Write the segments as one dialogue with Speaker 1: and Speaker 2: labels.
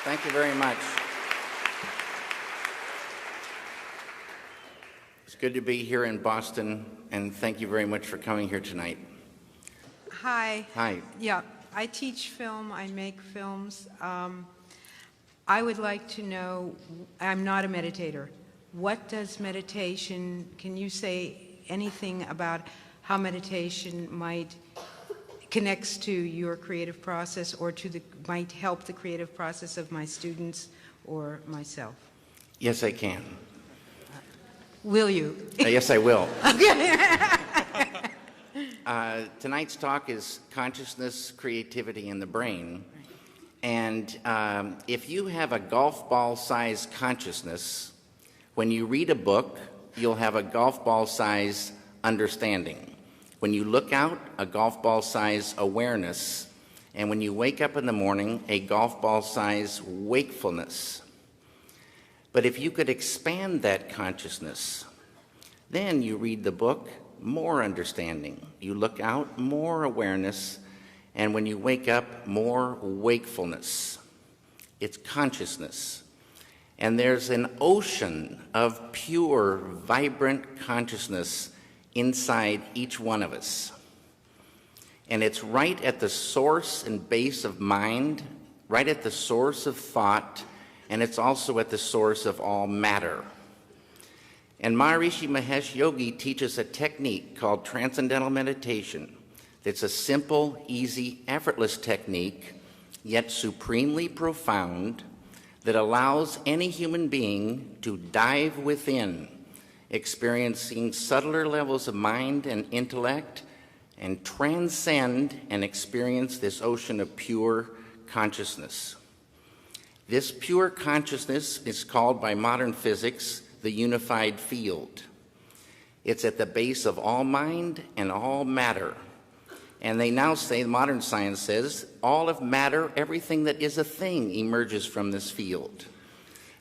Speaker 1: Thank you very much. It's good to be here in Boston, and thank you very much for coming here tonight.
Speaker 2: Hi.
Speaker 1: Hi.
Speaker 2: Yeah, I teach film, I make films. I would like to know, I'm not a meditator. What does meditation, can you say anything about how meditation connects to your creative process or might help the creative process of my students or myself?
Speaker 1: Yes, I can.
Speaker 2: Will you?
Speaker 1: Yes, I will. Tonight's talk is consciousness, creativity, and the brain. And if you have a golf ball-sized consciousness, when you read a book, you'll have a golf ball-sized understanding. When you look out, a golf ball-sized awareness. And when you wake up in the morning, a golf ball-sized wakefulness. But if you could expand that consciousness, then you read the book, more understanding. You look out, more awareness. And when you wake up, more wakefulness. It's consciousness. And there's an ocean of pure, vibrant consciousness inside each one of us. And it's right at the source and base of mind, right at the source of thought, and it's also at the source of all matter. And Maharishi Mahesh Yogi teaches a technique called Transcendental Meditation. It's a simple, easy, effortless technique, yet supremely profound, that allows any human being to dive within, experiencing subtler levels of mind and intellect, and transcend and experience this ocean of pure consciousness. This pure consciousness is called by modern physics the unified field. It's at the base of all mind and all matter. And they now say, modern science says, all of matter, everything that is a thing, emerges from this field.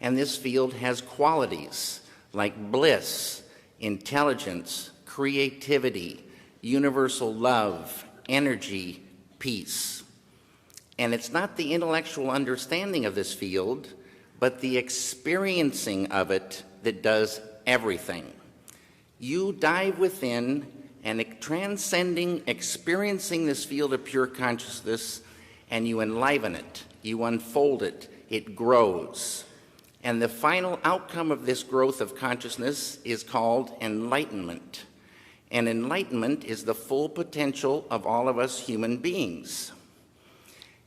Speaker 1: And this field has qualities like bliss, intelligence, creativity, universal love, energy, peace. And it's not the intellectual understanding of this field, but the experiencing of it that does everything. You dive within and transcending, experiencing this field of pure consciousness, and you enliven it, you unfold it, it grows. And the final outcome of this growth of consciousness is called enlightenment. And enlightenment is the full potential of all of us human beings.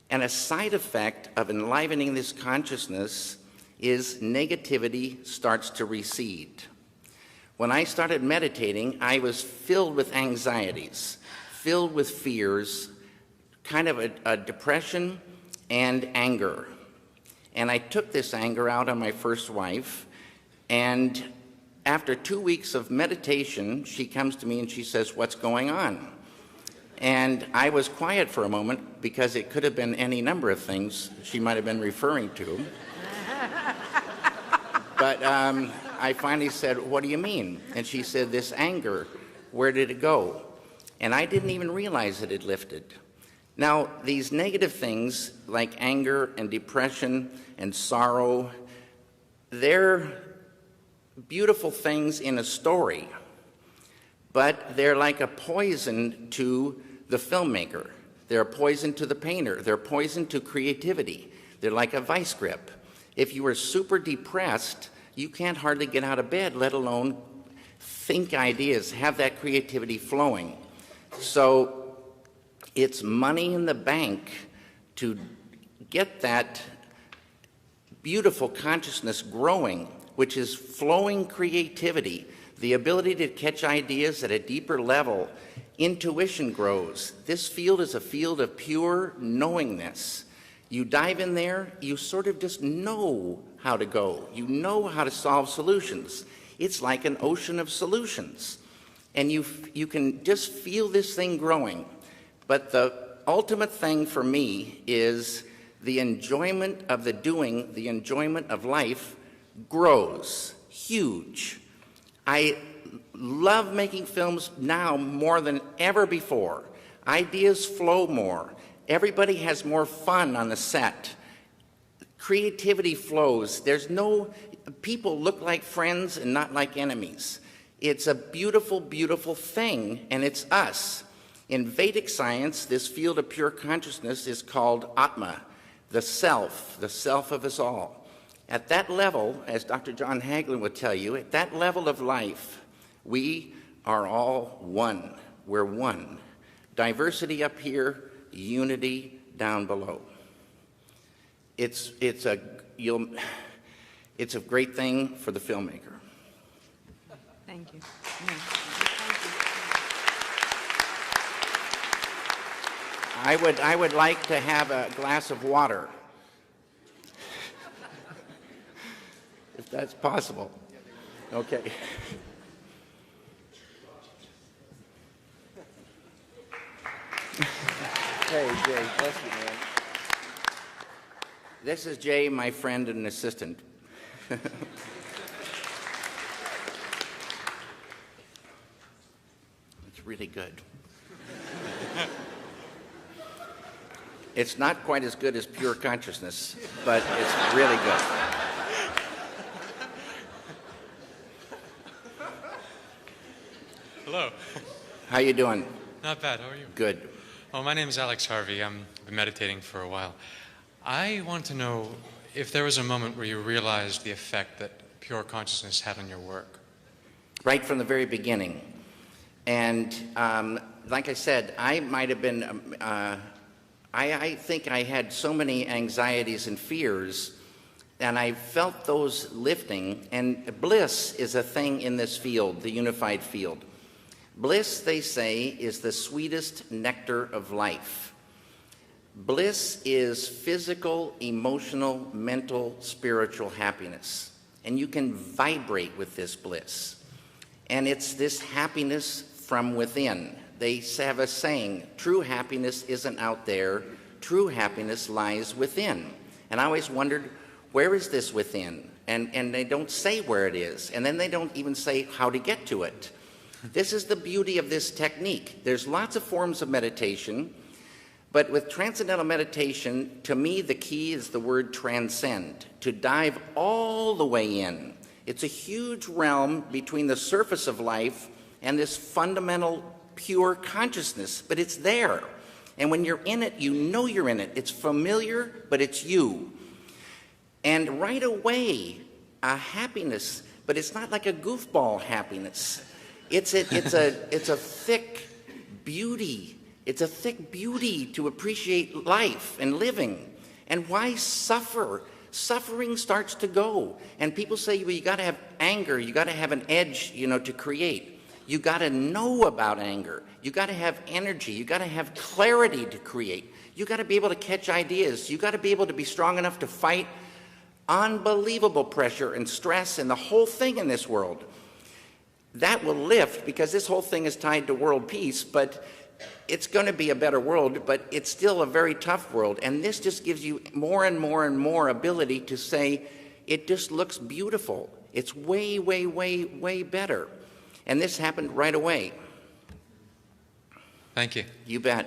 Speaker 1: And a side effect of enlivening this consciousness is negativity starts to recede. When I started meditating, I was filled with anxieties, filled with fears, kind of a depression and anger. And I took this anger out on my first wife, and after 2 weeks of meditation, she comes to me and she says, "What's going on?" And I was quiet for a moment because it could have been any number of things she might have been referring to. But I finally said, "What do you mean?" And she said, "This anger, where did it go?" And I didn't even realize it had lifted. Now, these negative things like anger and depression and sorrow, they're beautiful things in a story, but they're like a poison to the filmmaker. They're a poison to the painter. They're poison to creativity. They're like a vice grip. If you are super depressed, you can't hardly get out of bed, let alone think ideas, have that creativity flowing. So it's money in the bank to get that beautiful consciousness growing, which is flowing creativity, the ability to catch ideas at a deeper level. Intuition grows. This field is a field of pure knowingness. You dive in there, you sort of just know how to go. You know how to solve solutions. It's like an ocean of solutions. And you can just feel this thing growing. But the ultimate thing for me is the enjoyment of the doing, the enjoyment of life grows huge. I love making films now more than ever before. Ideas flow more. Everybody has more fun on the set. Creativity flows. There's no, people look like friends and not like enemies. It's a beautiful, beautiful thing, and it's us. In Vedic science, this field of pure consciousness is called Atma, the self of us all. At that level, as Dr. John Hagelin would tell you, at that level of life, we are all one. We're one. Diversity up here, unity down below. It's a great thing for the filmmaker.
Speaker 2: Thank you.
Speaker 1: I would like to have a glass of water, if that's possible. Okay. Hey, Jay, bless you, man. This is Jay, my friend and assistant. It's really good. It's not quite as good as pure consciousness, but it's really good.
Speaker 3: Hello.
Speaker 1: How you doing?
Speaker 3: Not bad. How are you?
Speaker 1: Good.
Speaker 3: Well, my name is Alex Harvey. I've been meditating for a while. I want to know if there was a moment where you realized the effect that pure consciousness had on your work.
Speaker 1: Right from the very beginning. And like I said, I might have been, I think I had so many anxieties and fears, and I felt those lifting. And bliss is a thing in this field, the unified field. Bliss, they say, is the sweetest nectar of life. Bliss is physical, emotional, mental, spiritual happiness. And you can vibrate with this bliss. And it's this happiness from within. They have a saying, true happiness isn't out there, true happiness lies within. And I always wondered, where is this within? And they don't say where it is, and then they don't even say how to get to it. This is the beauty of this technique. There's lots of forms of meditation, but with transcendental meditation, to me the key is the word transcend, to dive all the way in. It's a huge realm between the surface of life and this fundamental pure consciousness, but it's there. And when you're in it, you know you're in it. It's familiar, but it's you. And right away, a happiness, but it's not like a goofball happiness. It's a thick beauty. It's a thick beauty to appreciate life and living. And why suffer? Suffering starts to go. And people say, well, you got to have anger. You got to have an edge, to create. You got to know about anger. You got to have energy. You got to have clarity to create. You got to be able to catch ideas. You got to be able to be strong enough to fight unbelievable pressure and stress and the whole thing in this world. That will lift, because this whole thing is tied to world peace, but it's going to be a better world, but it's still a very tough world. And this just gives you more and more and more ability to say, it just looks beautiful. It's way, way, way, way better. And this happened right away.
Speaker 3: Thank you.
Speaker 1: You bet.